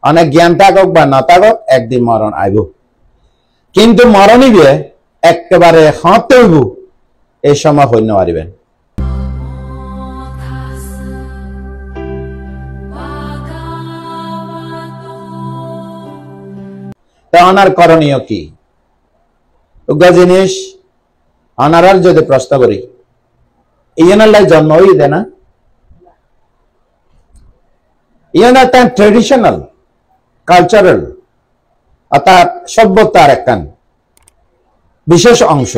অনেক জ্ঞান থাকুক বা না থাকুক একদিন মরণ আইব কিন্তু মরণই বিয়ে একেবারে হতে হইব এই সময় হইতে পারিবেন অনার করণীয় কি উগ্র জিনিস অনারার যদি প্রশ্ন করি ইয়ানার জন্ম হই দে না ইয়ানার তার ট্রেডিশনাল কালচারাল অর্থাৎ সভ্যতার একখান বিশেষ অংশ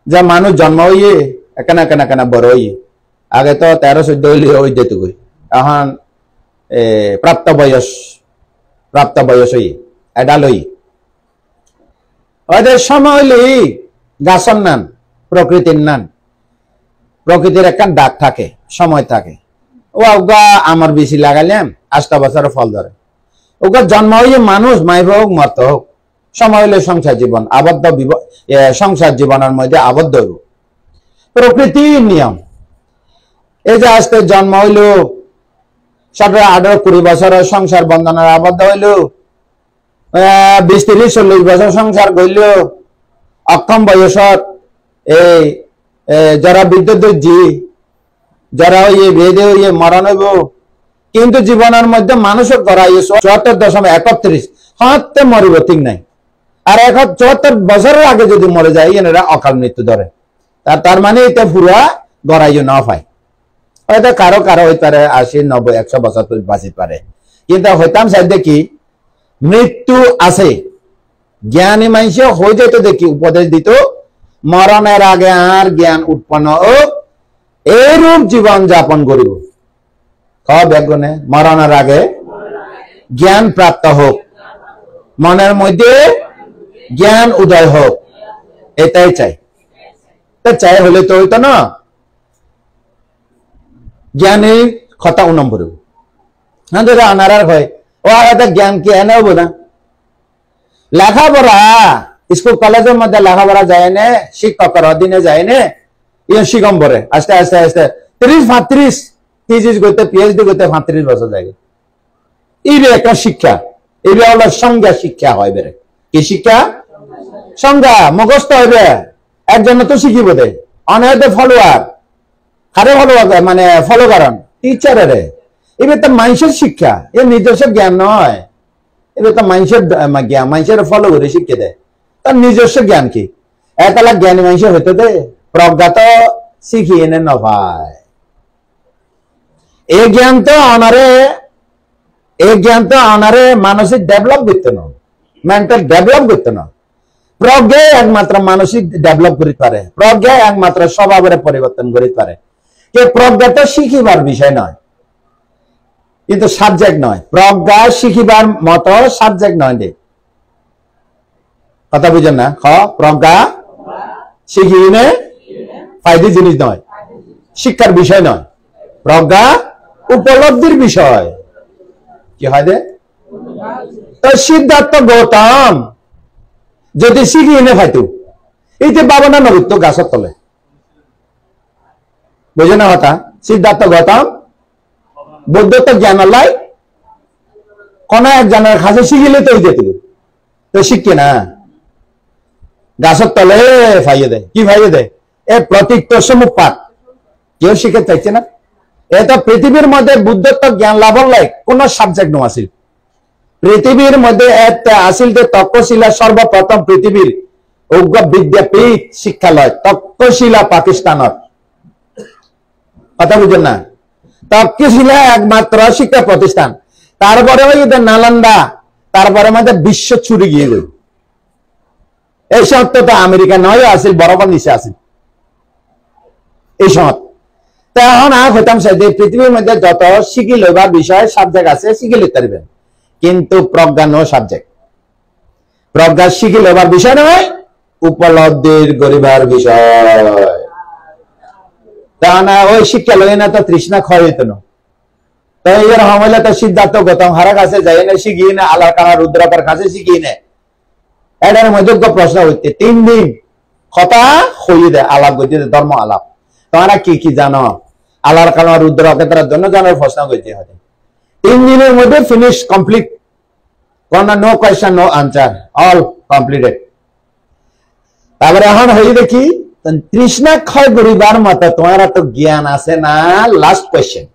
যা মানুষ জন্ম হইয়ে একানা কেনা কেনা বড় হইয়ে আগে তো 13-14 হইলে ওই যেত কই এখন প্রাপ্ত বয়স হই এডাল হই ওদের সময় হইলে গাছর নান প্রকৃতির নান প্রকৃতির একখান ডাক থাকে সময় থাকে ওগা আমার বেশি লাগাইলাম 8 বছরের ফল ধরে ওগা জন্ম হইয়ে মানুষ মাইব হোক মরতে হোক সময় হইলে সংসার জীবন আবদ্ধ সংসার জীবনের মধ্যে আবদ্ধ হইব প্রকৃতির নিয়ম এই যে আজকে জন্ম হইল 17-18-20 বছরের সংসার বন্ধনের আবদ্ধ হইল 20-30-40 বছর সংসার করল অক্ষম বয়সত এই যারা বিদ্যুৎ জি যারা হইয়ে বেদে হইয়ে মরণ হইব কিন্তু জীবনের মধ্যে মানুষের করা 74.31 হতে মরিব ঠিক নাই আর 74 বছরের আগে যদি মরে যায় এরা অকাল মৃত্যু ধরে তার মানে এটা পুরা গড়াইও না পায় হয়তো কারো কারো হইতে পারে 80-90-100 বছর বাঁচিতে পারে কিন্তু হইতাম চাই দেখি মৃত্যু আছে জ্ঞানী মানুষ হয়ে যেত দেখি উপদেশ দিত মরণের আগে আর জ্ঞান উৎপন্ন হোক এইরূপ জীবন যাপন করিব ব্যাগনে মরণের আগে জ্ঞান প্রাপ্ত হোক মনের মধ্যে জ্ঞান উদয় হোক এটাই চাই চাই হলে তো হইতো না জ্ঞানের কথা উনম্বর হ্যাঁ দাদা আনারার হয় ও আলাদা জ্ঞান কি এনে হবো না লেখাপড়া স্কুল কলেজের মধ্যে লেখাপড়া যায় না শিক্ষকের অধীনে যায় না ইয়ে শিগম্বরে আস্তে আস্তে আস্তে 30-35 থিসিস করতে পিএইচডি করতে 35 বছর যায় এই একটা শিক্ষা এই হলো সংজ্ঞা শিক্ষা হয় বেরে কি শিক্ষা সংজ্ঞা মুখস্থ হইবে একজন তো শিখিব দে অনেক ফলোয়ার হারে ফলোয়ার মানে ফলো করেন টিচারের এবার তো মানুষের শিক্ষা এ নিজস্ব জ্ঞান নয় এবার তো মানুষের জ্ঞান মানুষের ফলো করে শিখে দেয় তার নিজস্ব জ্ঞান কি এতলা জ্ঞানী মানুষের হইতে দে প্রজ্ঞা তো শিখিয়ে এনে ন ভাই এই জ্ঞান তো অনারে মানসিক ডেভেলপ করতে না মেন্টাল ডেভেলপ করতে না প্রজ্ঞায় একমাত্র মানসিক ডেভেলপ করতে পারে প্রজ্ঞায় একমাত্র স্বভাবের পরিবর্তন করতে পারে কে প্রজ্ঞা তো শিখিবার বিষয় নয় কিন্তু সাবজেক্ট নয় প্রজ্ঞা শিখিবার মতো সাবজেক্ট নয় রে কথা বুঝেন না প্রজ্ঞা শিখিনে ফায়দা জিনিস নয় শিক্ষার বিষয় নয় প্রজ্ঞা উপলব্ধির বিষয় কি হয় রে তো সিদ্ধার্থ গৌতম যদি শিখিয়ে নে ফাইতো এই যে বাবনা নবীত্ব গাছের তলে বুঝে না কথা সিদ্ধার্থ গৌতম বৌদ্ধত্ব জ্ঞান লাই কোন একজনের কাছে শিখিলে তো যেত তো শিখকে না গাছের তলে ফাইয়ে দেয় কি ফাইয়ে দেয় এ প্রতীক সম্মুখপাত কেউ শিখে চাইছে না এটা পৃথিবীর মধ্যে বুদ্ধত্ব জ্ঞান লাভর লাই কোন সাবজেক্ট নো আসিল পৃথিবীর মধ্যে আসিল যে তক্ষশিলা সর্বপ্রথম পৃথিবীর অজ্ঞ বিদ্যাপীঠ শিক্ষালয় তক্ষশিলা পাকিস্তানত কথা বুঝেন না তক্ষশিলা একমাত্র শিক্ষা প্রতিষ্ঠান তারপরে নালন্দা তারপরে মধ্যে বিশ্ব ছুড়ে গিয়ে গেল এই শহর তো আমেরিকা নয় আসিল বরাবর নিচে আসিল এই শহর তখন আর হইতাম সাইডে পৃথিবীর মধ্যে যত শিখিল বা বিষয় সাবজেক্ট আছে শিখে লিখতে পারবেন কিন্তু প্রজ্ঞা নো সাবজেক্ট প্রজ্ঞা শিখে লেবার বিষয় নয় উপলব্ধির গরিবার বিষয় তা না ওই শিক্ষা লই না তো তৃষ্ণা ক্ষয় হইতো না তো এর হমলে তো সিদ্ধার্থ গৌতম হারা কাছে যাই না শিখিয়ে না আলার কানা রুদ্রকার কাছে শিখিয়ে না এটার মধ্যে প্রশ্ন হইতে 3 দিন কথা হইয়ে দেয় আলাপ করতে ধর্ম আলাপ তোমরা কি কি জানো আলার কানা রুদ্রকের জন্য জানার প্রশ্ন করতে হয় 3 দিনের মধ্যে ফিনিশ কমপ্লিট, কোনো no question no answer, all completed. তারপরে এখন হই দেখি তৃষ্ণা ক্ষয় করিবার মতো তোমার তো জ্ঞান আছে না, লাস্ট কোয়েশ্চেন।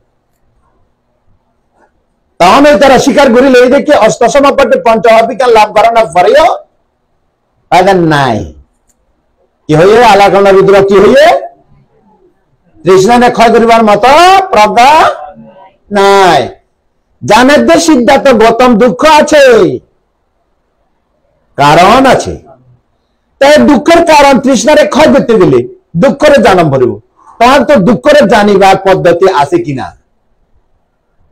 তখন তারা স্বীকার করিল এই দেখি অষ্টম পটে পঞ্চবিজ্ঞান লাভ করানোর পরেও নাই কি হইয়ে আলাকন্দ রুদ্র কি হইয়ে তৃষ্ণা ক্ষয় করিবার মতো প্রজ্ঞা নাই। জানের যে সিদ্ধান্ত গৌতম দুঃখ আছে, কারণ আছে, তাই দুঃখের কারণ তৃষ্ণারে ক্ষয় করতে গেলে দুঃখরে জানম ভরিব, তখন তো দুঃখরে জানিবার পদ্ধতি আছে কিনা,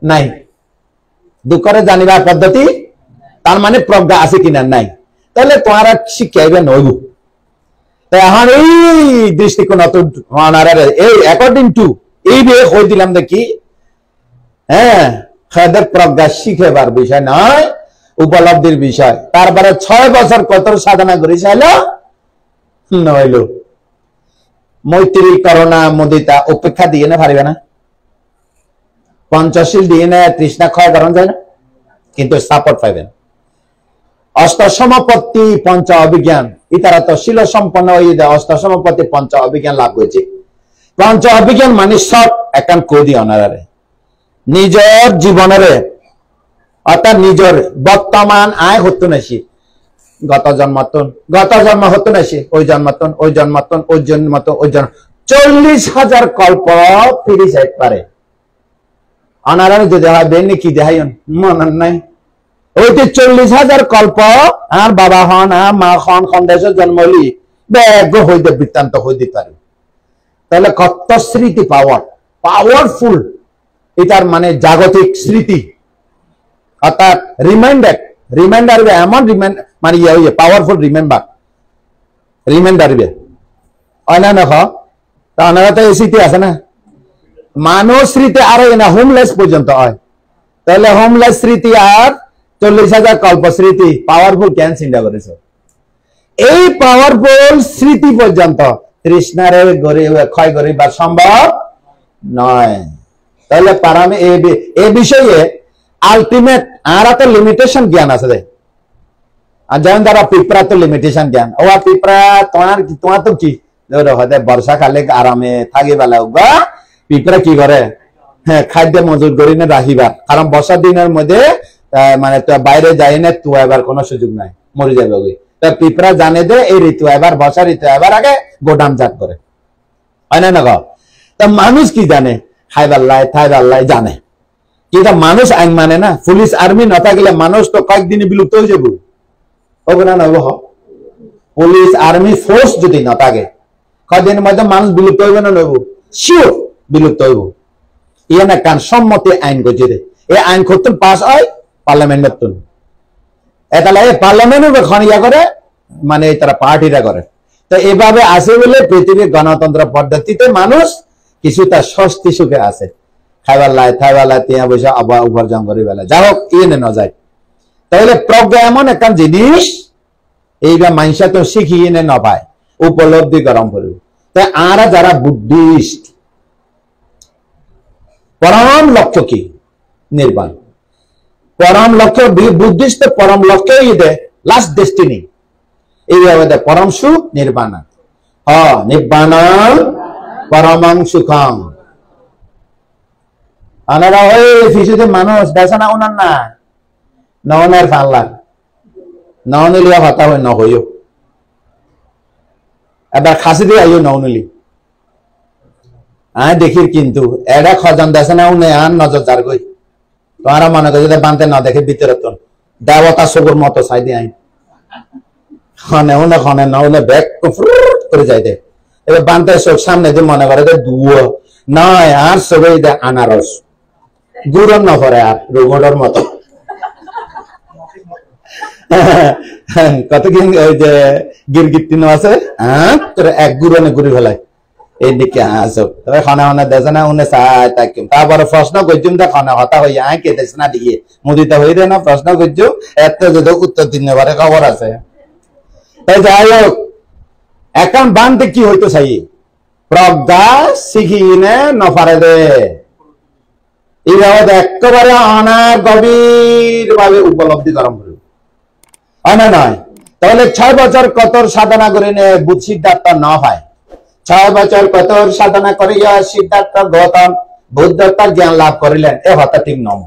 নাই। দুঃখরে জানিবার পদ্ধতি তার মানে প্রজ্ঞা আছে কিনা, নাই। তাহলে তোমারা শিখাইবে নইব। এখন এই দৃষ্টিকোণ এই অ্যাকর্ডিং টু এই বিয়ে হয়ে দিলাম দেখি, হ্যাঁ তাদের প্রজ্ঞা শিখেবার বিষয় নয়, উপলব্ধির বিষয়। তারপরে 6 বছর কত সাধনা করেছিল নইল। মৈত্রী করোনা মুদিতা উপেক্ষা দিয়ে না পারিবে না, পঞ্চশীল দিয়ে না তৃষ্ণা ক্ষয় করণ যায় না, কিন্তু সাপোর্ট পাইবেন। অষ্টসমাপত্তি পঞ্চ অভিজ্ঞান ইতারা তো শিল সম্পন্ন হয়ে যায়, অষ্টসমাপত্তি পঞ্চ অভিজ্ঞান লাভ করেছে। পঞ্চ অভিজ্ঞান মানে সব একান কদি অনারে নিজের জীবনের অর্থাৎ নিজের বর্তমান আয় হতো না, সে গত জন্ম হতো না, সে ওই জন্মাতন ওই জন্মাতন ওই জন্মাতন ওই জন্ম 40,000 কল্প ফিরে যাইতে পারে। অনারারে যদি হয় বেনি কি দেখাই মনে নাই, ওইটি 40,000 কল্প আর বাবা হন আর মা হন সন্দেশের জন্মলি ব্যাগ হইতে বৃত্তান্ত হইতে পারে। তাহলে কত স্মৃতি পাওয়ারফুল, এটার মানে জাগতিক স্মৃতি, অর্থাৎ রিমাইন্ডার এমন মানে পাওয়ারফুল রিমাইন্ডার হয় না দেখো। তা ওনারা তো এই স্মৃতি আছে না, মানুষ স্মৃতি আরো না হোমলেস পর্যন্ত হয়। তাহলে হোমলেস স্মৃতি আর 40,000 কল্প স্মৃতি পাওয়ারফুল কেন চিন্তা করেছে? এই পাওয়ারফুল স্মৃতি পর্যন্ত তৃষ্ণারে ক্ষয় করিবার সম্ভব নয়। তাহলে পারামে এই বিষয়ে আলটিমেট আর তো লিমিটেশন জ্ঞান আছে, আর যেমন তারা পিঁপড়া তো লিমিটেশন জ্ঞান, ও পিঁপড়া তোমার তো কি বর্ষাকালে আরামে থাকি বেলা বা পিঁপড়া কি করে, হ্যাঁ খাদ্য মজুর করি না রাখিবার, কারণ বর্ষার দিনের মধ্যে মানে বাইরে যাই না তো এবার কোনো সুযোগ নাই, মরে যাবে ওই। পিঁপড়া জানে যে এই ঋতু এবার বর্ষা ঋতু এবার আগে গোদাম জাত করে, হয় না না গো? তা মানুষ কি জানে, খাইবার লাই জানে, কিন্তু মানুষ আইন মানে না। পুলিশ আর্মি না থাকলে মানুষ তো কয়েকদিনে বিলুপ্ত হয়ে যাবো, হবে না? নব পুলিশ আর্মি ফোর্স যদি না থাকে কয়েকদিনের মধ্যে মানুষ বিলুপ্ত হইবে না? নব শিওর বিলুপ্ত হইব। ইয়ে না কারণ সম্মতি আইন করছে, এই আইন করতে পাস হয় পার্লামেন্টের তুন, এটা লাগে পার্লামেন্টের খনিয়া করে মানে তারা পার্টিরা করে। তো এভাবে আছে বলে পৃথিবীর গণতন্ত্র পদ্ধতিতে মানুষ কিছুটা স্বস্তি সুখে আছে, খাইবার লাই তিয়া বসে আবার উপার্জন করে বেলা যা হোক ইয়ে না যায়। তাহলে প্রজ্ঞা এমন একটা জিনিস এইবার মানুষা তো শিখিয়ে না পায়, উপলব্ধি গরম করবে। তাই আরা যারা বুদ্ধিস্ট, পরম লক্ষ্য কি? নির্বাণ। পরম লক্ষ্য বুদ্ধিস্ট পরম লক্ষ্য লাস্ট ডেস্টিনি এইভাবে পরম সুখ নির্বাণ, নির্বাণ পরমং সুখং। আনারা ওই শিশুদের মানুষ দেখে না ওনার না ননের ফাল্লা ননিলিয়া ভাতা হয় নহইও, এবার খাসি দিয়ে আইও ননিলি দেখির, কিন্তু এটা খজন দেখে না উনি আর নজর যার গই তোমারা মনে করো যদি বানতে না দেখে ভিতরে তো দেবতা সবুর মতো চাই দিয়ে আইন খনে উনে খনে না উনে ব্যাগ করে যাই দে। এবার বানতে চোখ সামনে দিয়ে মনে করে দুয়ো নয় আর সবাই দে আনারস গুড়ন নকরে আর রোবটের মতো কত ওই যে গিরগিটিনো আছে এক গুড়নে ঘুরি ফেলায় এই দিকে আসো। তবে খানা খানা দেখে না উনি চাই তাকিম, তারপরে প্রশ্ন করছুম তা খানা হতা হয়ে আয় কে দেশ না দিয়ে মুদিতে হয়ে রে না প্রশ্ন করছু এত যদি উত্তর দিন পারে খবর আছে। তাই যাই হোক এখন বানতে কি হইতো চাই প্রজ্ঞা শিখি নে নফারে দে এই বাবদ একেবারে অনার গভীর ভাবে উপলব্ধি করা হবে না নয়। তাহলে 6 বছর কতর সাধনা করে বুধ সিদ্ধার্থ ন হয়। 6 বছর কতর সাধনা করিয়া সিদ্ধার্থ গৌতম বুদ্ধত্ব জ্ঞান লাভ করিলেন, এ হতা ঠিক নম।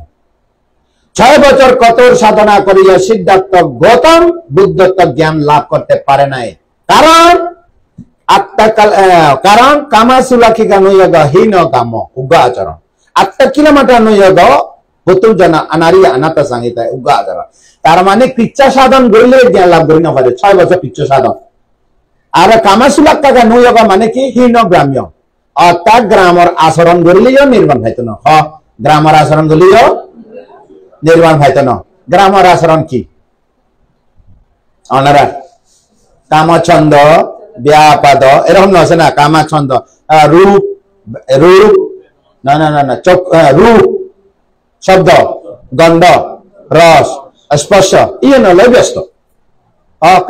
6 বছর কতর সাধনা করিয়া সিদ্ধার্থ গৌতম বুদ্ধত্ব জ্ঞান লাভ করতে পারে নাই, কারণ কামাসুলাখিকা নৈয়গ হীন কাম উগ্র আচরণ। 8 কিলোমিটার নৈয়গ হতু জন নারী অনাথ সংহিতা উগ্র আচরণ। তার মানে পিচ্ছা সাধন করিলে জ্ঞান লাভ করি না পারে 6 বছর পিচ্ছ সাধন। আর কামাসুলাক্ষা নৈয়গ মানে কি হীন গ্রাম্য, অর্থাৎ গ্রামের আচরণ করিলেও নির্মাণ হইতো না। গ্রামের আচরণ করিলেও নির্মাণ হইতো না। গ্রামের আচরণ কি অনারা কামছন্দ ব্যাপাদ এরকম আছে না, কামাছন্দ রূপ রূপ না না না না চোখ রূপ শব্দ গন্ধ রস স্পর্শ ইয়ে নলে ব্যস্ত।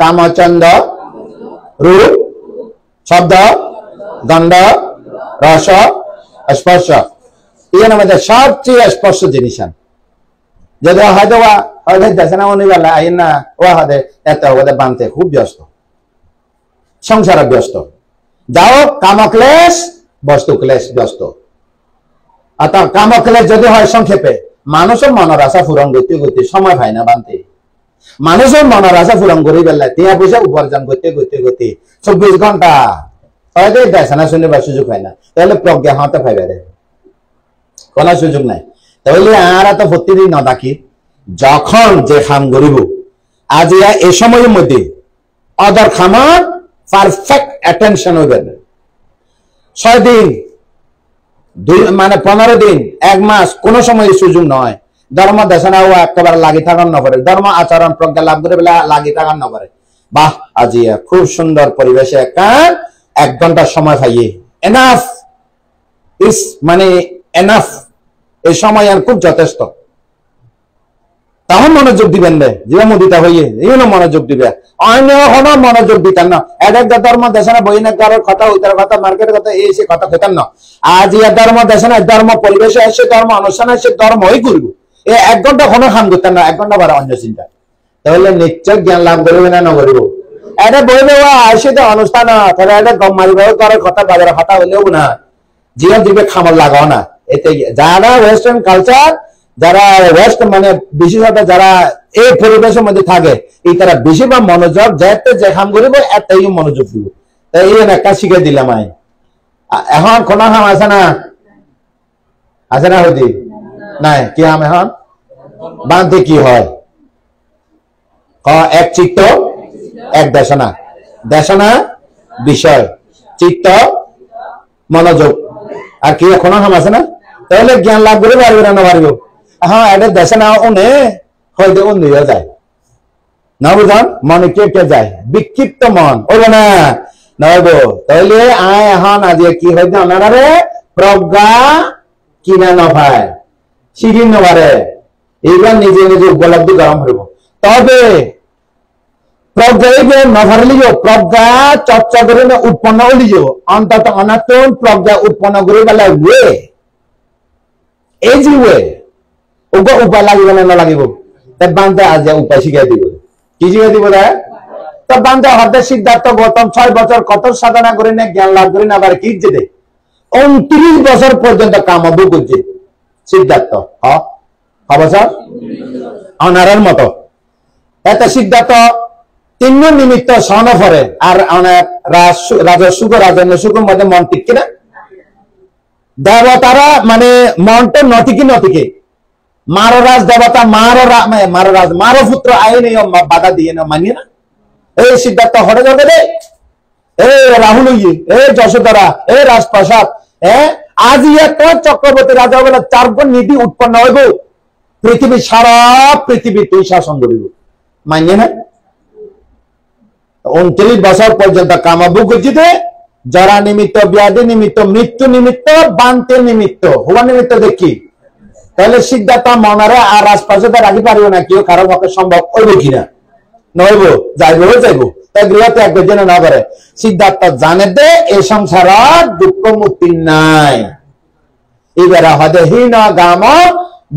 কামছন্দ রূপ শব্দ গন্ধ রস স্পর্শ ইয়ে মধ্যে সবচেয়ে স্পর্শ জিনিস যদি হয়তো হয়তো দেখে না মনে গেল আইন না ও হয়তো এত ওদের বানতে খুব ব্যস্ত, সংসারে ব্যস্ত। যাও কামক্লেশ বস্তু ক্লেশ ব্যস্ত। অর্থাৎ কামক্লেশ যদি হয় সংক্ষেপে, মানুষের মনের আশা পূরণ করতে করতে সময় পায় না বানতে। মানুষের মনের আশা পূরণ করি বেলা টিয়া পয়সা উপার্জন করতে করতে করতে 24 ঘন্টা হয়তো দেখানা শুনবার সুযোগ হয় না। তাহলে প্রজ্ঞা হতে পাইবে রে, কোন সুযোগ নাই। তাহলে আর এত প্রতিদিন না ডাকি, যখন যে খাম করিব আজ এই সময়ের মধ্যে অদর খামার পারফেক্ট অ্যাটেনশন হইবে। 6 দিন মানে 15 দিন 1 মাস কোন সময় সুযোগ নয়। ধর্ম দেশনা একেবারে লাগি থাকার না পারে, ধর্ম আচরণ প্রজ্ঞা লাভ করে বেলা লাগি থাকার না পারে। বাহ আজি খুব সুন্দর পরিবেশে 1 ঘন্টা সময় পাইয়ে এনাফ ইস মানে এনাফ, এই সময় আর খুব যথেষ্ট। তখন মনোযোগ দিবেন রে, যে মুদিতা হইয়ে এই মনোযোগ দিবে, অন্য কোনো মনোযোগ দিতেন না। এক ধর্ম দেশনা বই না কারোর কথা ওইটার কথা মার্কেটের কথা এই সে কথা খেতেন না। আজ ইয়া ধর্ম দেশনা ধর্ম পরিবেশে এসে ধর্ম অনুষ্ঠানে এসে ধর্মই করবো। 1 ঘন্টা কোনো কাম করতেন না, 1 ঘন্টা বারে অন্য চিন্তা। তাহলে নিশ্চয় জ্ঞান লাভ করবে না নকরিব। এটা বই দেওয়া আসে তো অনুষ্ঠান তাহলে এটা গম মারিব কারোর কথা বাজারে কথা হইলেও না, জীবন জীবে খামার লাগাও না। এতে যারা ওয়েস্টার্ন কালচার, যারা ওয়েস্ট মানে বিশেষত যারা এই পরিবেশের মধ্যে থাকে, এই তারা বেশিরভাগ মনোযোগ যাতে যে কাম করিব এটাই মনোযোগ দিব। তাই এই একটা শিখে দিলাম। এখন কোন কাম আছে না, আছে না হইতে নাই কি কাম এখন বাঁধতে কি হয়? এক চিত্ত এক দেশনা, দেশনা বিষয়, চিত্ত মনোযোগ, আর কি কোনো কাম আছে না? তাহলে জ্ঞান লাভ করে পারবে না পারব। হ্যাঁ এটা দেশে না উনে হয়তো অন্যরা যায় না, বুঝান মনে কেটে যায়, বিক্ষিপ্ত মন ওইব না নব। তাহলে আয় এখন আজ কি হয়তো ওনারে প্রজ্ঞা কিনা নভায় শিখি নবারে, এইবার নিজে নিজে উপলব্ধি গরম হইব। তবে প্রজ্ঞা নভারলিও প্রজ্ঞা চর্চা করে উৎপন্ন হলি যাব, অন্তত অনাতন প্রজ্ঞা উৎপন্ন করে বেলা ওয়ে এই যে ওয়ে ওকে উপায় লাগিব না নালাগিব। তাই বান্ধে আজ উপায় শিখাই দিব। কি শিখাই দিব? তা বান্ধে হতে সিদ্ধার্থ গৌতম 6 বছর কত সাধনা করে না জ্ঞান লাভ করে না, আবার কি যেতে 29 বছর পর্যন্ত কামাবো করছে সিদ্ধার্থ। বছর অনারের মতো এত সিদ্ধার্থ 3 নিমিত্ত সন ফরে। আর রাজা সুখ রাজন্য সুখের মধ্যে মন টিকে না, দেবতারা মানে মনটা নটিকি নটিকে মারো রাজ দেবতা মারো পুত্র আইন বাধা দিয়ে না মানিয়ে না। এই সিদ্ধার্থ হরে যাবে রে, এই রাহুল এই যশোধরা এই রাজপ্রাসাদ আজ এত চক্রবর্তী রাজা হবে না, 4 গুণ নীতি উৎপন্ন হইব, পৃথিবী সারা পৃথিবী তুই শাসন করিব, মানিয়ে না। 29 বছর পর্যন্ত কামাবু গজিতে জরা নিমিত্ত ব্যাধি নিমিত্ত মৃত্যু নিমিত্ত বান্তে নিমিত্ত হওয়া নিমিত্ত দেখি। তাহলে সিদ্ধার্থ মনারে আর রাজপ্রাসাদে রাখি পারিব না, কেউ কারো পক্ষে সম্ভব হইব কিনা নইব, যাইব যাইব। তাই গৃহ ত্যাগ যেন না করে। সিদ্ধার্থ জানে দে এই সংসার দুঃখ মুক্তি নাই, এবারে হদে হীন গাম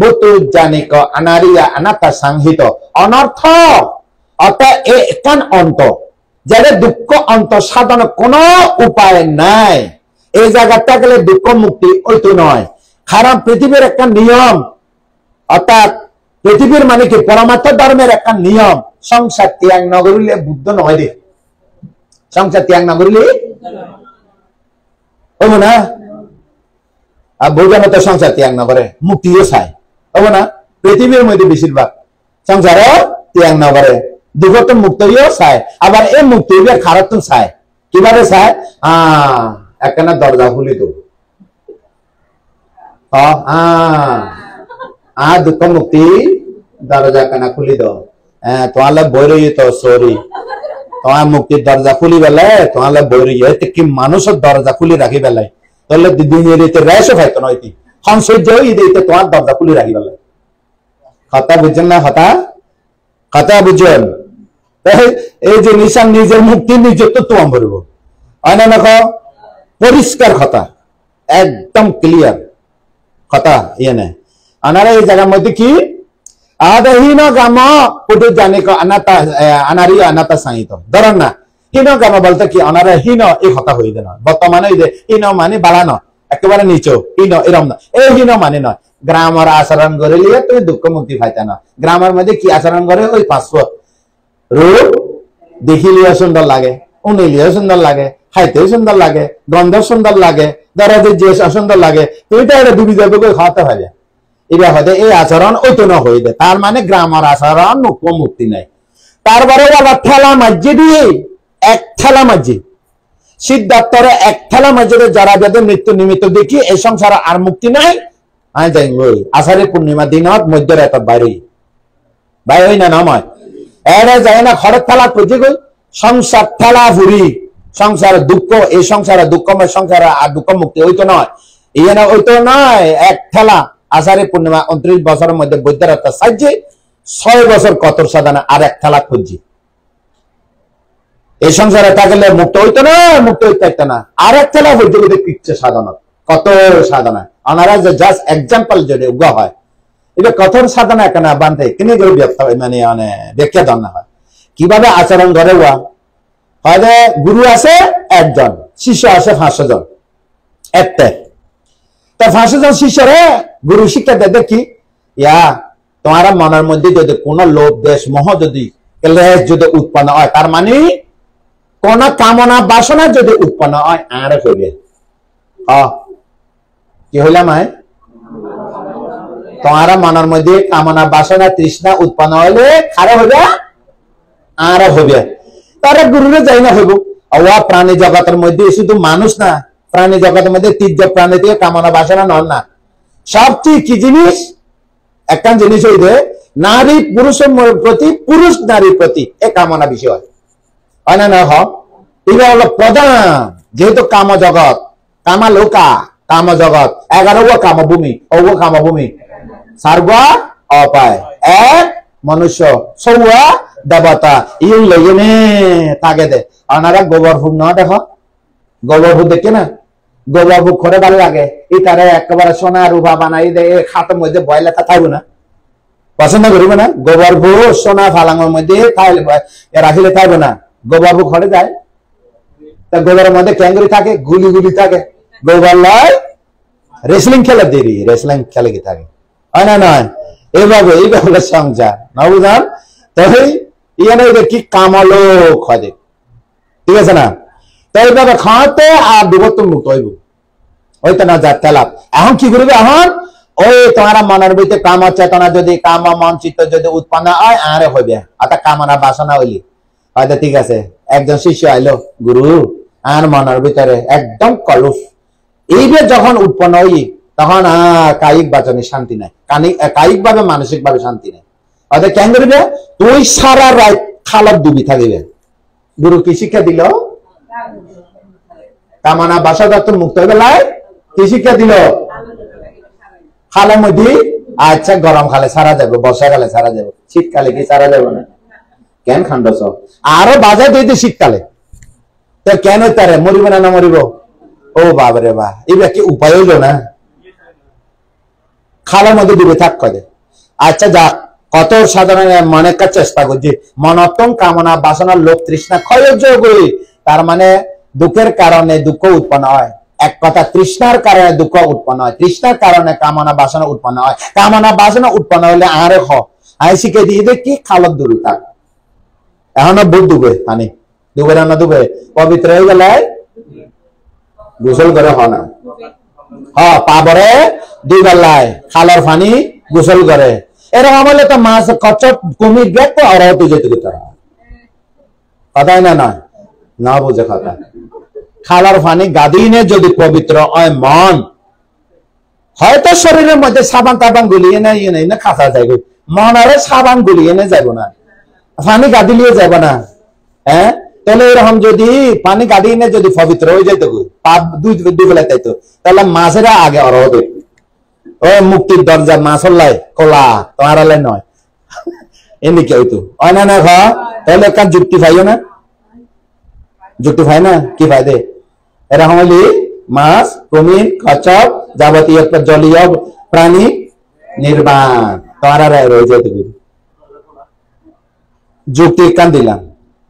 বুতু জানিক আনারিয়া আনাতা সংহিত অনর্থ অর্থাৎ একান অন্ত যাদের দুঃখ অন্ত সাধন কোন উপায় নাই এই জায়গাটা গেলে দুঃখ মুক্তি ওই তো নয় খারাপ পৃথিবীর একটা নিয়ম অর্থাৎ পৃথিবীর মানে কি পরমার্থ ধর্মের একটা নিয়ম সংসার ত্যাগ না করিলে বুদ্ধ নয় রে সংসার ত্যাগ না করিলে হবো না আর বোঝার মতো সংসার ত্যাগ না করে মুক্তিও চায় হবো না পৃথিবীর মধ্যে বেশিরভাগ সংসার ত্যাগ না করে দুঃখ তো মুক্তও চায় আবার এই মুক্তি খারাপ তো চায় কিভাবে চায় একখানা দরজা খুলি তো দুঃখ মুক্তি দরজা কেনা খুলি দাও তোমালে বই রই তো সরি তোমার মুক্তির দরজা খুলি বেলায় তোমালে বই রই কি মানুষের দরজা খুলি রাখি বেলায় তাহলে দিদিতে রেসও খাইতো না সৌন্দর্য দিতে তোমার দরজা খুলি রাখি বেলায় কথা বুঝছেন না কথা বুঝছেন এই যে নিশান নিজের মুক্তি নিজের তো তোমার বলব হয় না দেখো পরিষ্কার কথা একদম ক্লিয়ার কথা ইয়ে নেই আনারা এই জায়গার মধ্যে কি আদহীন গাম পুটু জানিক আনাতা আনারিয়া আনাতা সাহিত ধরেন না হীন গাম বলতে কি অনারা হীন এই কথা হয়ে দেন বর্তমানে হীন মানে বাড়ানো একেবারে নিচু হীন এরম না এই হীন মানে নয় গ্রামের আচরণ করে লিয়ে তুমি দুঃখ মুক্তি পাইতে না গ্রামের মধ্যে কি আচরণ করে ওই 500 রূপ দেখিলেও সুন্দর লাগে উনিলেও সুন্দর লাগে খাইতেও সুন্দর লাগে গন্ধ সুন্দর লাগে দরাজের যে সুন্দর লাগে তুমি তো এটা ডুবি যাবে খাওয়াতে পারবে এটা হয়তো এই আচরণ ওই তো না হয়ে যায় তার মানে গ্রামের আচরণ মুক্তি নাই তারপরে আবার ঠেলা মসজিদ দিয়ে এক ঠেলা মসজিদ সিদ্ধার্থের এক ঠেলা মসজিদে যারা যাদের মৃত্যু নিমিত্ত দেখি এই সংসার আর মুক্তি নাই আমি যাই ওই আষাঢ়ী পূর্ণিমা দিনত মধ্যরাত বাইরে হই না নয় এরা যায় না খড়ের ঠেলা খুঁজে গই সংসার ঠেলা ফুরি সংসার দুঃখ এই সংসারে দুঃখময় সংসার আর দুঃখ মুক্তি ওই তো নয় ইয়ে ওই তো নয় এক ঠেলা আষাঢ়ী পূর্ণিমা 29 বছরের মধ্যে বৈদ্যরাত সাহায্যে 6 বছর কতর সাধনা আর এক ঠেলা খুঁজি এই সংসারে থাকলে মুক্ত হইতো না মুক্ত হইতে পারতো না আর এক ঠেলা হইতে হইতে কিচ্ছে সাধনা কত সাধনা ওনারা যে জাস্ট এক্সাম্পল যদি উগা হয় এটা কঠোর সাধনা কেন বানতে কিনে গেলে মানে ব্যাখ্যা জানা হয় কিভাবে আচরণ করে উয়া হয়তো গুরু আছে একজন শিষ্য আছে 500 জন একটা তা 500 জন শিষ্যরে গুরু শিক্ষা দেয় কি ইয়া তোমার মনের মধ্যে যদি কোন লোভ দেশ মোহ যদি ক্লেশ যদি উৎপন্ন হয় তার মানে কোন কামনা বাসনা যদি উৎপন্ন হয় আর হইবে কি হইলাম তোমার মনের মধ্যে কামনা বাসনা তৃষ্ণা উৎপন্ন হইলে খারাপ হইবে আর হইবে তারা গুরুরে যাই না হইব প্রাণী জগতের মধ্যে শুধু মানুষ না প্রাণী জগতের মধ্যে তীর্য প্রাণী থেকে কামনা বাসনা নন না সবচেয়ে কি জিনিস একটা জিনিস হইবে নারী পুরুষের প্রতি পুরুষ নারীর প্রতি এ কামনা বিষয় হয় না না এটা হলো প্রধান যেহেতু কাম জগৎ কামা লোকা কাম জগৎ 11 কামভূমি কামভূমি সার্গ অপায় এক মনুষ্য সৌয়া দেবতা ইউ লইনে তাকে দে ওনারা গোবর ফুক না দেখো গোবর ফুক দেখে না গোবর ফুক করে ভালো লাগে এটারে একেবারে সোনা রূপা বানাই দে খাতের মধ্যে বয় লেখা থাকবে না পছন্দ করিবে না গোবর ফুক সোনা ফালাঙ্গের মধ্যে রাখিলে থাকবে না গোবর ফুক ঘরে যায় তা গোবরের মধ্যে ক্যাঙ্গুরি থাকে গুলি গুলি থাকে গোবর লয় রেসলিং খেলে দেরি রেসলিং খেলে কি থাকে হয় না নয় এইভাবে হলো সংসার না বুঝান তাই ইয়ানে কি কামালো খদে ঠিক আছে না তাই এইভাবে খাওয়াতে আর বিভক্ত মুক্ত হইব হইতো না যা তেলাপ এখন কি করবে এখন ওই তোমার মনের ভিতরে কাম চেতনা যদি কাম মন চিত্ত যদি উৎপন্ন হয় আরে হইবে অর্থাৎ কামনা বাসনা হইলি হয়তো ঠিক আছে একজন শিষ্য আইলো গুরু আর মনের ভিতরে একদম কলুষ এইবার যখন উৎপন্ন হই তখন কায়িক বাচনে শান্তি নাই কায়িক ভাবে মানসিক ভাবে শান্তি নাই অর্থাৎ কেন করবে তুই সারা রাত খালত ডুবি থাকিবে গুরু কি শিক্ষা দিল কামনা বাসনা তো মুক্ত হইবে লাই কি শিক্ষা দিল খালের মধ্যে আচ্ছা গরম খালে সারা যাবে বর্ষাকালে সারা যাবে শীতকালে কি সারা যাবে না কেন খান্ডস আরো বাজার দিতে শীতকালে তো কেন তারে মরিব না মরিব ও বাবরে বা এবার কি উপায় হইল না খালের মধ্যে ডুবে থাক করে। আচ্ছা যাক, কত সাধারণ মনে কাজ চেষ্টা করছি, মনত্তম কামনা বাসনা লোক তৃষ্ণা ক্ষয় করি, তার মানে দুঃখের কারণে দুঃখ উৎপন্ন হয়। এক কথা, তৃষ্ণার কারণে দুঃখ উৎপন্ন হয়, তৃষ্ণার কারণে কামনা বাসনা উৎপন্ন হয়, কামনা বাসনা উৎপন্ন হলে আরে আই শিখে দিয়ে কি খালত দূরে থাক। এখনো বুধ ডুবে পানি ডুবে না ডুবে পবিত্র হয়ে গেলে গোসল করে হ না, পাবরে দুই বেলায় খালার পানি গোসল করে। এরকম হলে তো মাছ কচ্ছপ কুমির ব্যাগ তো আর হতে যেতে তারা কথাই না নয় না বুঝে কথা। খালার পানি গাদিনে যদি পবিত্র হয় মন, হয়তো শরীরের মধ্যে সাবান টাবান গুলিয়ে না ইয়ে না খাসা যাইব, মন আরে সাবান গুলিয়ে না যাইব না, পানি গাদিলিয়ে যাব না। হ্যাঁ, তাহলে এরকম যদি পানি গাড়ি এনে যদি পবিত্র হয়ে যেত পাপ দুই বেলা তাইতো, তাহলে মাছেরা আগে অর হবে। ও মুক্তির দরজা মাছ হল্লাই কলা তোমার আলাই নয় এমনি হইতো হয় না না তাহলে একটা যুক্তি পাইও না, যুক্তি পাই না কি পাই দে এরকম হলে মাছ কুমির কচ্ছপ যাবতীয় জলীয় প্রাণী নির্বাণ তোমার আর রয়ে যেত। যুক্তি কান দিলাম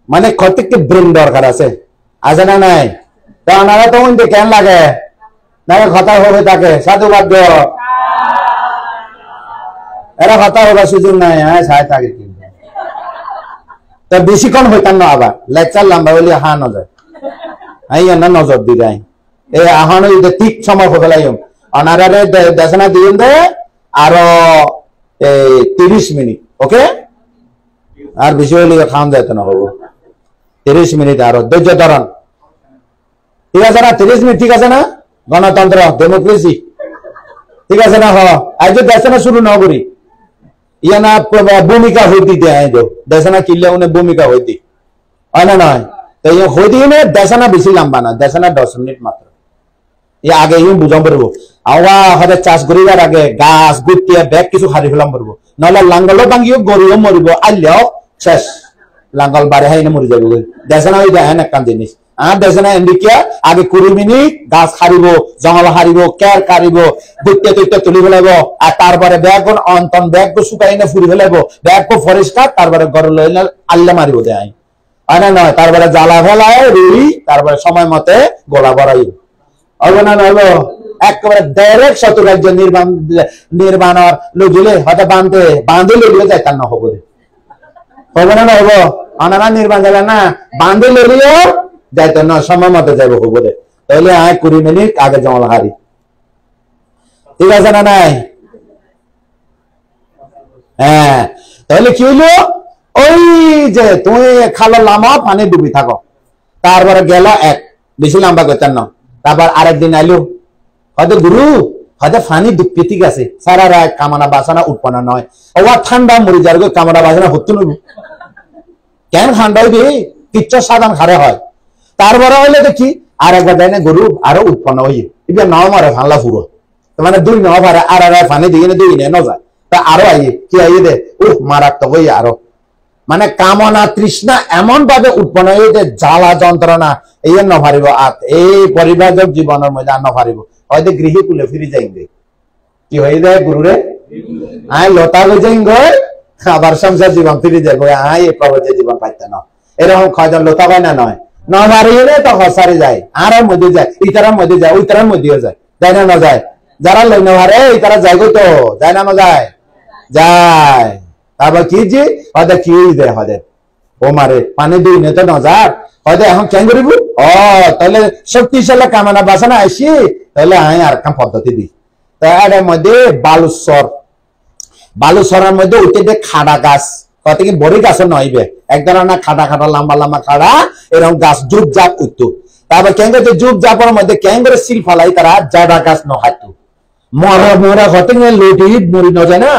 মানে কতকে ব্রেন দরকার আছে আছে না নাই? তা ওনারা তো কেন লাগে না কথা হবে তাকে সাধুবাদ এরা কথা হবার সুযোগ নাই। হ্যাঁ সায় থাকে কিন্তু তা বেশিক্ষণ হইতাম না, আবার লেকচার লম্বা বলি হা নজর আই না নজর দি যাই এই আহান ঠিক সময় হবে লাইম অনারারে দেশনা দিন দে আরো 30 মিনিট ওকে, আর বেশি হইলে খাওয়ান যাইতো না হবো 30 মিনিট আরো ধৈর্য ধরন, ঠিক আছে না? 30 মিনিট ঠিক আছে না? গণতন্ত্র ডেমোক্রেসি ঠিক আছে না? আজ দেশনা শুরু না করি ইয়া না ভূমিকা হইতে দেয় দেশনা কিনলে উনি ভূমিকা হইতে হয় না নয়? তো হইতে দেশনা বেশি লম্বা না, দেশনা 10 মিনিট মাত্র। এই আগে বুঝাম পারবো আওয়া হয়তো চাষ করিবার আগে গাছ গুটিয়ে ব্যাগ কিছু হারি ফেলাম পারবো, নহলে লাঙ্গলও ভাঙিও গরুও মরিব আইলেও শেষ, লাঙ্গল বারে হাইনে মরি যাবে। দেশনা ওই দেখেন এক জিনিস আর দেশনা এন্ডিকিয়া আগে 20 মিনিট গাছ হারিব, জঙ্গল হারিব, কেয়ার কারিব, দুইটা দুইটা তুলি ফেলাইব, আর তারপরে ব্যাগ অন্তন ব্যাগ শুকাই না ফুরি ফেলাইব, ব্যাগ পরিষ্কার, তারপরে ঘরে লইলে আল্লে মারিব দেয় হয় না নয়? তারপরে জ্বালা ফেলায় রুই, তারপরে সময় মতে গোলা ভরাই হবে না নইব একেবারে ডাইরেক্ট শতরাজ্য নির্বাণ লুজিলে হয়তো বাঁধে লইলে যাইতাম না হবো হবে না নইব অনারা নির্বাণ গেলে না বাঁধে লইলেও যাইতো না, সময় মতো যাইব হবো রে। তাহলে 20 মিনিট আগে জমা হারি, ঠিক আছে না নাই? হ্যাঁ, তাহলে কি হইলো ওই যে তুমি খালো লামা পানি ডুবি থাকো, তারপরে গেল এক বেশি লম্বা করতেন না, তারপর আরেকদিন আইলো হয়তো গুরু হয়তো ফানি দুঃখে ঠিক আছে সারা রাত কামনা বাসনা উৎপন্ন নয়, ও ঠান্ডা মরি যার কামনা বাসনা হতো না কেন ঠান্ডা হইবে কিচ্ছ সাধারণ হারে হয়। তারপরে হইলে দেখি আর একবার দেয় না গরু আরো উৎপন্ন হইয়ে এবার নাও মারে ফানলা পুরো মানে দুই নাও পারে আর ফানি দিয়ে দুই নিয়ে ন যায় তা আরো আইয়ে কি আইয়ে দে মারাত্মক হইয়ে আরো মানে কামনা তৃষ্ণা এমন ভাবে উৎপন্ন হয়ে যে জ্বালা যন্ত্রণা এই নভারিব আর এই পরিবারক জীবনের মধ্যে আর নভারিব হয়তো গৃহে কুলে ফিরে যাইবে কি হয়ে যায় গুরুরে আয় লতা হয়ে যাই গয় আবার সংসার জীবন ফিরে যাবো আয় এই প্রবচের জীবন পাইতে না এরকম কয়জন লতা পায় না নয় নভারিলে তো হসারে যায় আর মধ্যে যায় ইতারার মধ্যে যায় ওই তারার মধ্যেও যায় যায় না না যায় যারা লই নভারে এই তারা যায় তো যায় না না যায় যায় তারপর কি যে হয়তো কি দেয় হয়তো ও মারে পানি দুই নেতো নজার হয়তো এখন কেন করিব ও তাহলে শক্তিশালী কামনা বাসনা আসি তাহলে আমি আর একটা পদ্ধতি দিই তার মধ্যে বালুসরের মধ্যে ওইটা খাড়া গাছ কত কি বড়ি গাছও নইবে এক ধরনের খাড়া খাড়া লম্বা লম্বা খাড়া এরকম গাছ জুপ জাপ উঠতো তারপর কেন করছে জুপ জাপের মধ্যে কেন করে সিল ফালাই তারা জাডা গাছ নহাইতো মরা মরা হতে লুটি মরি ন যায় না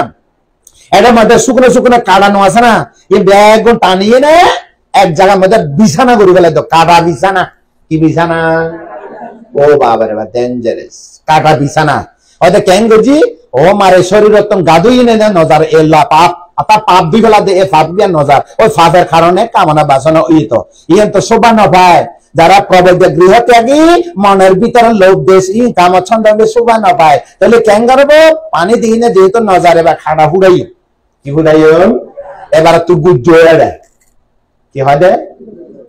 এটার মধ্যে শুকনো শুকনো কাটানো আছে না এই ব্যাগ টানিয়ে না এক জায়গার মধ্যে বিছানা করে ফেলে তো কাটা বিছানা কি বিছানা ও বাবা রে ডেঞ্জারাস কাটা বিছানা হয়তো কেন করছি ও মারে শরীর একদম গাদুই নে নজার এল্লা পাপ আতা পাপ দুই বেলা দে এ পাপ দিয়া নজার ওই পাপের কারণে কামনা বাসনা ইয়ে তো শোভা ন পায় যারা প্রবৈধ গৃহ ত্যাগী মনের ভিতরে লোভ বেশি কামছন্দ শোভা না পায় তাহলে কেন করবো পানি দিই না যেহেতু নজারে বা খাড়া হুড়াই কি হুড়াই এবার তুই গুজ্জ এড়ে কি হয় দে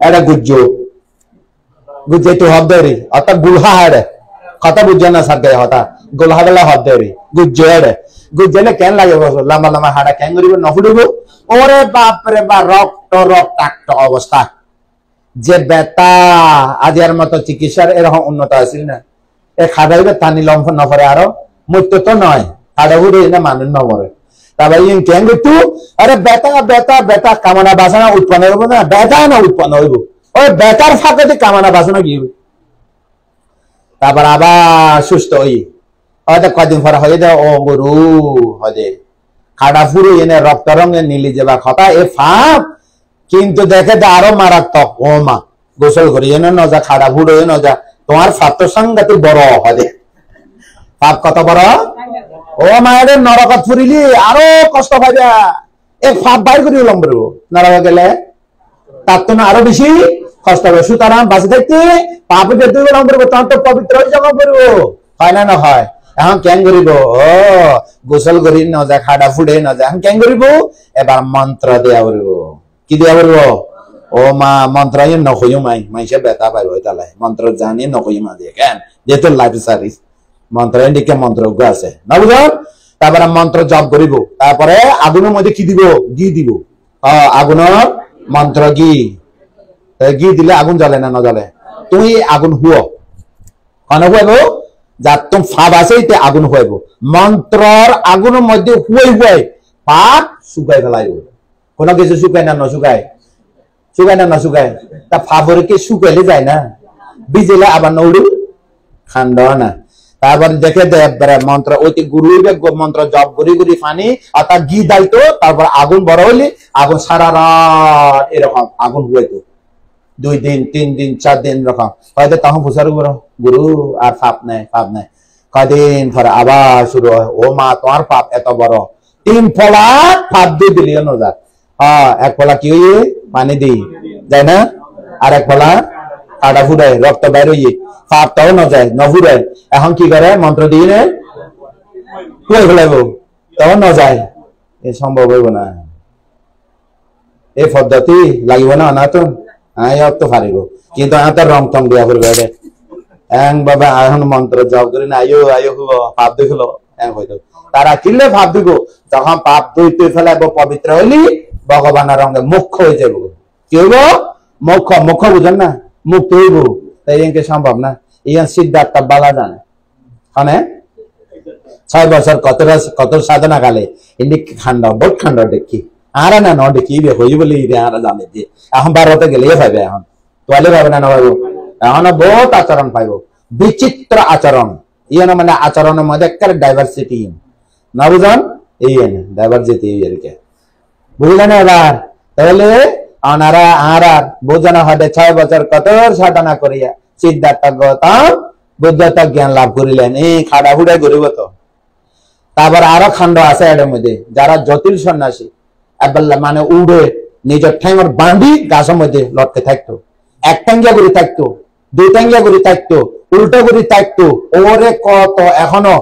এটা গুজ্জ গুজ্জে তুই হব দেরি অর্থাৎ গুলহা হাড়ে কথা বুঝছে না সাথে হতা গোলহা বেলা হব দেরি গুজ্জ এড়ে গুজ্জলে কেন লাগে লম্বা লম্বা হাড়া কেন করিব নফুড়িব ওরে বাপরে বা রক্ত রক্তাক্ত অবস্থা যে বেতা আজের মতো চিকিৎসার এরকম উন্নত আছিল না এ খাদাইবে টানি লম্ফ নপরে আরো মৃত্যু তো নয় খাদাহুড়ে না মানুষ নমরে তারপরে ইন কেন করতু আরে বেতা বেতা বেতা কামনা বাসনা উৎপন্ন হইব না বেতা না উৎপন্ন হইব ওই বেতার ফাঁকে কামনা বাসনা কি তারপর আবার সুস্থ হই হয়তো কদিন পরে হয়ে দেয় ও গরু হয়ে খাড়া ফুরু এনে রক্ত রঙের নীলি যাবা কথা এ ফাঁপ কিন্তু দেখে যে আরো মারাত্মক ও মা গোসল করি এনে নজা খাড়া ফুড়ো এ নজা তোমার ফাপ তো সাংঘাতিক বড় হবে ফাপ কত বড় ও মায়ের নরকত ফুরিলি আরো কষ্ট পাইবা এক ফাপ বাইর করি লম্ব নরক গেলে তার তো আরো বেশি কষ্ট হবে সুতরাং বাঁচে থাকতে পাপে যেতে লম্ব তখন তো পবিত্র জমা করবো হয় না না হয় এখন কেন করিব ও গোসল করি নজা খাড়া ফুড়ে নজা এখন কেন করিব এবার মন্ত্র দেয়া করিব কি দিয়া করব ও মা মন্ত্র নকইও মাইসে বেতা পাইব তাহলে মন্ত্র জানি নকই মা দিয়ে কেন যেহেতু লাইফ সার্ভিস মন্ত্র দিকে মন্ত্র আছে না বুঝো তারপরে মন্ত্র জপ করিব তারপরে আগুনের মধ্যে কি দিব ঘি দিব আগুনের মন্ত্র ঘি দিলে আগুন জ্বলে না জ্বলে তুমি আগুন হুয় কেন হুয়াইব যার তুমি ফাপ আছে আগুন হুয়াইব মন্ত্রর আগুনের মধ্যে হুয়াই পাপ শুকাই ফেলাইব কোনো কিছু শুকায় না নশুকায় শুকায় না নশুকায় তা ফাবরে কি শুকাইলে যায় না বিজেলে আবার নৌড়ু খান্ড না তারপরে দেখে মন্ত্র ওই গুরু মন্ত্র জপ করি করি ফানি অর্থাৎ ঘি দাইতো তারপর আগুন বড় হইলে আগুন সারা রাত এরকম আগুন হুয়াইতো 2 দিন 3 দিন 4 দিন এরকম হয়তো তখন বুঝারু গুরু আর ফাপ নাই কদিন পরে আবার শুরু হয় ও মা তোমার পাপ এত বড় 3 ফলা ফাপ দিয়ে দিলিও নজা এক ফলা কি হইয়ে পানি দিই যায় না আর এক ফলা কাটা ফুটায় রক্ত বাইর হইয়ে ফাপটাও ন যায় ন ফুটায় এখন কি করে মন্ত্র দিয়ে নে কুয়ে ফেলাইব তখন ন যায় এ সম্ভব হইব না এই পদ্ধতি লাগিব না না তো তো পারিব কিন্তু তো রং টং দিয়া করবে এং বাবা এখন মন্ত্র জপ করি না আয়ো আয়ো পাপ দেখলো এং হইতো তারা কিনলে ভাব দিব যখন পাপ দুই ফেলাইব পবিত্র হইলি ভগবানের রঙে মুখ্য হয়ে যাব কি হইব মুখ্য বুঝেন না মুক্ত হইব তাই এনকে সম্ভব না ইয়ান সিদ্ধার্থ বালা জানে মানে 6 বছর কত সাধনা কালে ইনি খান্ড বহুত খান্ড দেখি আর না ন দেখি হই বলি আর জানে যে এখন ভারতে গেলে পাইবে এখন তোয়ালে পাবে না পাইব এখন বহুত আচরণ পাইব বিচিত্র আচরণ ইয়ান মানে আচরণের মধ্যে একটা ডাইভার্সিটি না বুঝান এই ডাইভার্সিটি এরকে বুঝলেন এবার তাহলে ওনারা আর বোঝানো হবে 6 বছর কত সাধনা করিয়া সিদ্ধার্থ গৌতম বুদ্ধত্ব জ্ঞান লাভ করিলেন এই খাড়া হুড়ে ঘুরিব তো তারপর আরো খণ্ড আছে এর মধ্যে যারা জটিল সন্ন্যাসী মানে উড়ে নিজের ঠ্যাঙর বাঁধি গাছের মধ্যে লটকে থাকতো এক টাঙ্গিয়া করে থাকতো 2 টাঙ্গিয়া করে থাকতো উল্টো করে থাকতো ওরে কত এখনো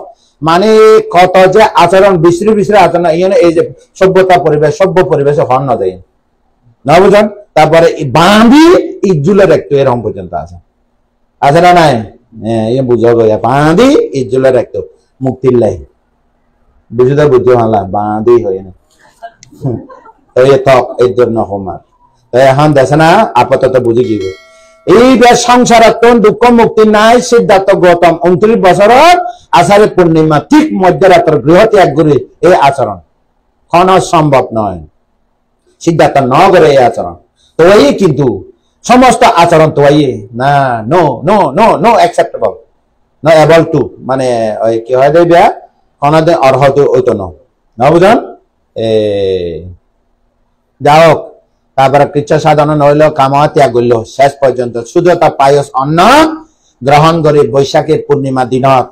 মানে কত যে আচরণ বিশ্রী আচরণ এই যে সভ্য পরিবেশে হন না যায় না বুঝেন তারপরে বাঁধি ইজ্জুলের একটু এরকম পর্যন্ত আছে না নাই বুঝো বাঁধি ইজ্জুলের একটু মুক্তির লাই বুঝতে বুঝতে হালা বাঁধি হয় না এই জন্য হোমার এখন দেখে না আপাতত বুঝে গিয়ে এই সংসার দুঃখ মুক্তি নাই সিদ্ধার্থ গৌতম 29 বছর আষাঢ় পূর্ণিমা ঠিক মধ্যরাত্র গৃহ ত্যাগ করে এই আচরণ কোন সম্ভব নয় সিদ্ধার্থ ন করে এই আচরণ তো কিন্তু সমস্ত আচরণ তো না no no no no acceptable no able to মানে ওই কি হয় দেবে কোনদিন অর্হত হইতো না বুঝুন যাও তারপরে কৃচ্ছ সাধন নইল কামা ত্যাগ করল শেষ পর্যন্ত শুধু তা পায়স অন্ন গ্রহণ করে বৈশাখের পূর্ণিমা দিনত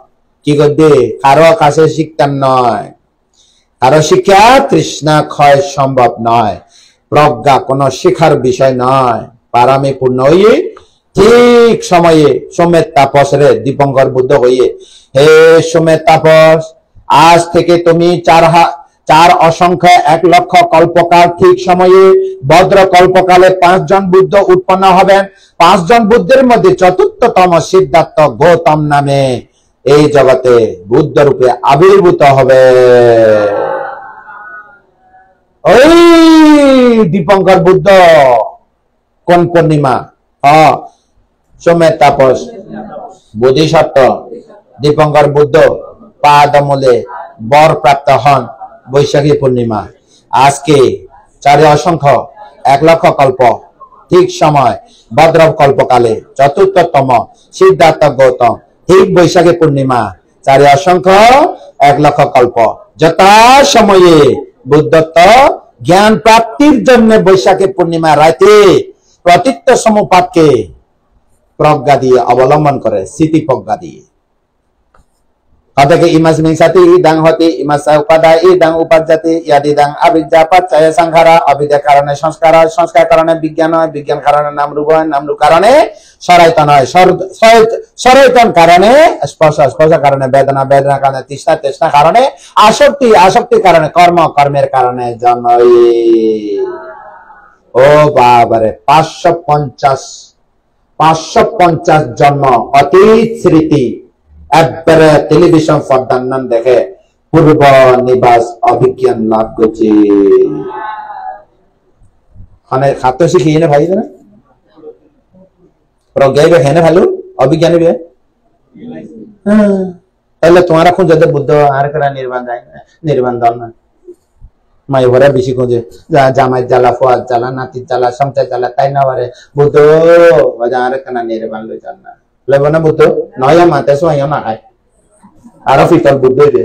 কি করবে কারো কাছে শিখতেন নয় কারো শিক্ষা তৃষ্ণা ক্ষয় সম্ভব নয় প্রজ্ঞা কোন শিখার বিষয় নয় পারামে পূর্ণ হয়ে ঠিক সময়ে সোমের তাপস রে দীপঙ্কর বুদ্ধ হইয়ে, হে সোমের তাপস, আজ থেকে তুমি চার অসংখ্য 1,00,000 কল্পকাল ঠিক সময়ে ভদ্র কল্পকালে 5 জন বুদ্ধ উৎপন্ন হবেন। 5 জন বুদ্ধের মধ্যে চতুর্থতম সিদ্ধার্থ গৌতম নামে এই জগতে বুদ্ধ রূপে আবির্ভূত হবে। ওই দীপঙ্কর বুদ্ধ কোন পূর্ণিমা? সোমের তাপস বোধিসত্ত্ব দীপঙ্কর বুদ্ধ পাদমূলে বর প্রাপ্ত হন বৈশাখী পূর্ণিমা। আজকে 4 অসংখ্য 1,00,000 কল্প ঠিক সময় ভদ্র কল্পকালে চতুর্থতম সিদ্ধার্থ গৌতম ঠিক বৈশাখী পূর্ণিমা। 4 অসংখ্য 1,00,000 কল্প যথা সময়ে বুদ্ধত্ব জ্ঞান প্রাপ্তির জন্য বৈশাখী পূর্ণিমা রাতে প্রতীত্য সমুপাতকে প্রজ্ঞা দিয়ে অবলম্বন করে, স্মৃতি প্রজ্ঞা দিয়ে। Adake imas mingsati idang hoti imas upada idang upadjati yadidang abidya pacaya sankhara abidya karone sanskara sanskar karone বিজ্ঞান হয় বিজ্ঞান কারণে নাম রূপ হয় নাম রূপ কারণে সরায়তন হয় সরায়তন কারণে স্পর্শ স্পর্শ কারণে বেদনা বেদনা কারণে তৃষ্ণা তৃষ্ণা কারণে আসক্তি আসক্তি কারণে কর্ম কর্মের কারণে জন্ম। ও বাবারে 550 জন্ম অতীত স্মৃতি একবারে টেলিভিশন পর্দার নাম দেখে পূর্ব নিবাস অভিজ্ঞান লাভ করছে। মানে খাদ্য শিখিয়ে না ভাই না প্রজ্ঞাইবে হেনে ভালো অভিজ্ঞানী বে। তাহলে তোমার এখন যদি বুদ্ধ আর করা নির্বাণ যায় নির্বাণ দল না মাই ভরে বেশি খোঁজে জামাই জ্বালা ফোয়ার জ্বালা নাতির জ্বালা সংসার জ্বালা তাই না পারে বুদ্ধ আর কেনা নির্বাণ লই যান না লেব না বুদ্ধ নয় মাতে সোয় না খায় আরো পিতল বুদ্ধ রে।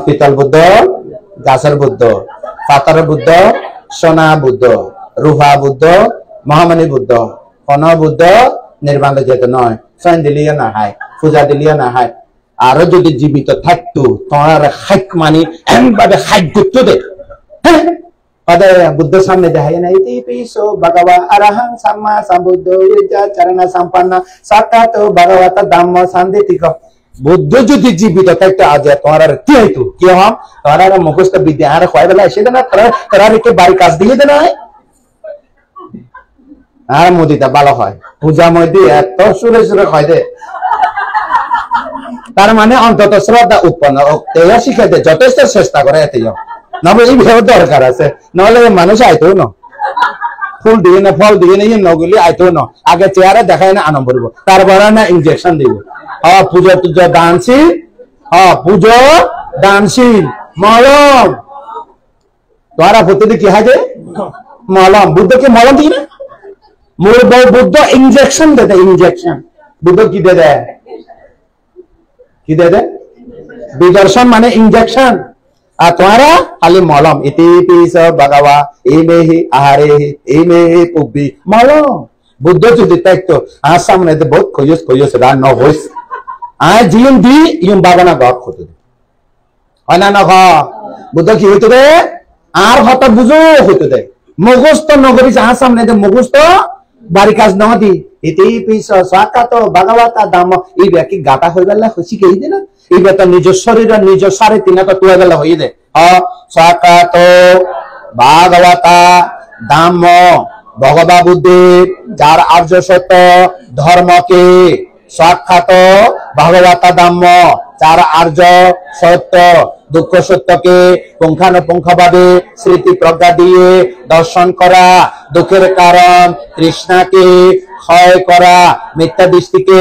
পিতল বুদ্ধ গাছের বুদ্ধ পাতার বুদ্ধ সোনা বুদ্ধ রূপা বুদ্ধ মহামানী বুদ্ধ কোন বুদ্ধ নির্বাণ যেতে নয় সৈন দিলিও না খায় পূজা দিলিও না খায়। আরো যদি জীবিত থাকতো তোমার খাইক মানি এমনভাবে খাইক করতো দে বুদ্ধ সামনে দেখায় না ইতি পিসো ভগবা আরহং সাম্মা সম্বুদ্ধ চরণা সম্পন্ন সাক্ষাৎ ভগবত ধম্ম সান্দিতিক। বুদ্ধ যদি জীবিত থাকতো আজ তোমার কি হইতো কি হম তোমার মুখস্থ বিদ্যা আর কয় বেলা এসে না তোরা রেখে বাড়ি কাজ দিয়ে দে না আর মোদিটা ভালো হয় পূজা মধ্যে এত সুরে সুরে হয় দে তার মানে অন্তত শ্রদ্ধা উৎপন্ন শিখাইতে যথেষ্ট চেষ্টা করে এতে নবে এই ভেবে দরকার আছে নহলে মানুষ আইতো না ফুল দিয়ে না ফল দিয়ে না নগুলি আইতো না আগে চেয়ারে দেখায় না আনন্দ করবো তারপরে না ইনজেকশন দিব। পুজো টুজো দানশীল পুজো দানশীল মলম তোমারা প্রতিদিন কি হয় যে মলম বুদ্ধকে মলম দিই না বুদ্ধ ইনজেকশন দে দেয় ইনজেকশন বুদ্ধ কি দে দেয় কি দে দেয় বিদর্শন মানে ইনজেকশন আর তোমারা খালি মলম ইতি পিস ভগবা এই মেহি আহারে এই মেহি পুবি মলম। বুদ্ধ যদি দেখতো আর সামনে বহুত খোঁজস রান ন হইস আর জিম দি ইম বাগানা গপ হতো হয় না না বুদ্ধ কি হইতো রে আর হঠাৎ বুঝো হইতো দে মুখস্থ নগরী যাহার সামনে মুখস্থ বাড়ি কাজ ন দি ইতি পিস সাক্ষাৎ ভগবত ধম্ম এই ব্যক্তি গাটা হয়ে গেলে খুশি কে দে না এই বেটা নিজ শরীর নিজ সারে তিনা তো তুলে গেলে হয়ে দে সাক্ষাৎ ভগবত ধম্ম ভগবা বুদ্ধের যার আর্য সত্য ধর্মকে সাক্ষাৎ ভগবত ধম্ম যার আর্য সত্য দুঃখ সত্যকে পুঙ্খানুপুঙ্খ ভাবে স্মৃতি প্রজ্ঞা দিয়ে দর্শন করা দুঃখের কারণ তৃষ্ণাকে ক্ষয় করা মিথ্যা দৃষ্টিকে